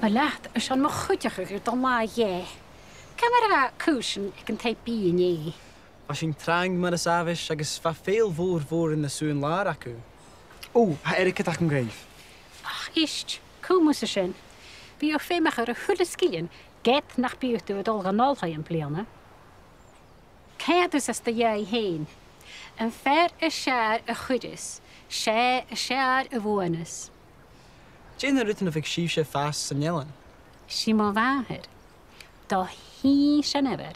Balacht is an mo chuideach don lá dhé. Cymar a cúsin ag an taip bí ní. As sin trang mar a savis agus fa féil fór in na Sùbhan-làir acu. Ó, ha Ericad ac yn greif. Ach, ist, cúmus a sin. Bhí ó féimach ar a thula scíonn get nach bíútú a dul ganáltha an bliana. Céadús as da dhé héin. An fer a seaar a chuiris, sé a seaar a bhuanas. Jane rutan a fig síf sé fast san jelan. Sí má bháthir. Dá hí sin eber,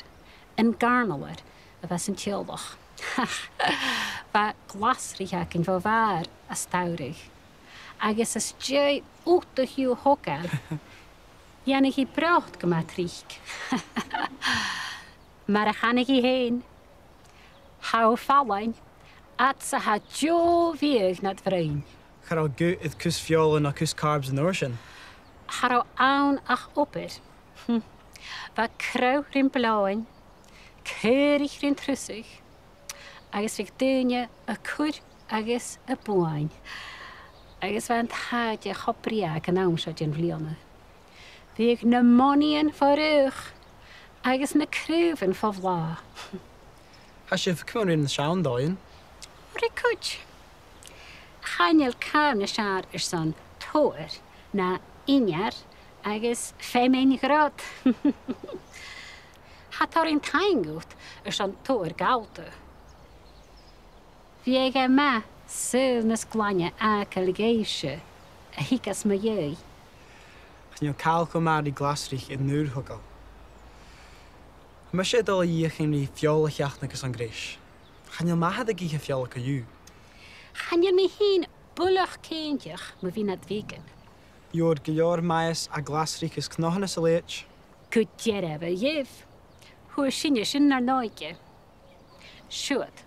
an garnalar a bheits an tíolbach. Ba glasrithe cyn fo fheàrr a stawrig. Agus as djei úta hiú hogal. Jannig hi bracht gyma trík. Mar a channig hi hén. Hau fallain, at sa ha jo vieg nad vrein. Char al gu id cus fiolin a cus carbs yn orsyn. Har awn ach opper. Ba kraw rin blauin, keurig rin trusig. Agus vig dynja a kur agus a bwain. Agus van hadje chopriag an aumsad in vlianne. Vig na monien voor rug. Agus na kruven voor vla. Has je cymwn in siawn doin? Ricwch. Chanel carn na siar er son tor na inyar agus 5 grad. Hat ar in taingut er son tor gaute. Viega ma syl nas glanya a caligeisje a hikas ma jei. Chan yw calco mar I glasrich in nŵr hogal. Mae eisiau dol I chyn ni fiol a chiach nagus an gris. Chan yw mahad a gych a fiol ac a yw. Chanel mi hyn bwlach ceintach ma fi nad vegan. Yw'r gylior maes a glasrich ys cnohan as a leich. Gwydier efo yf. Hwyr sinne sin nar noige. Siwyd.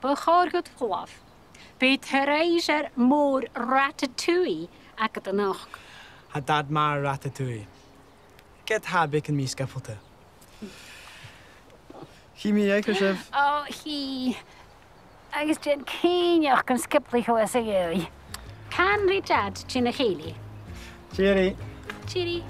Bachor goed vlaf. Beet herreiser moor ratatouille ac at nog. Ha dad maar ratatouille. Get heb ik in mi skepelte. Chi mi eich chef? Oh, hi. Agus jen céineach gan skipli ho as a yoi. Can ri dad gin a chéli. Cheery. Cheery.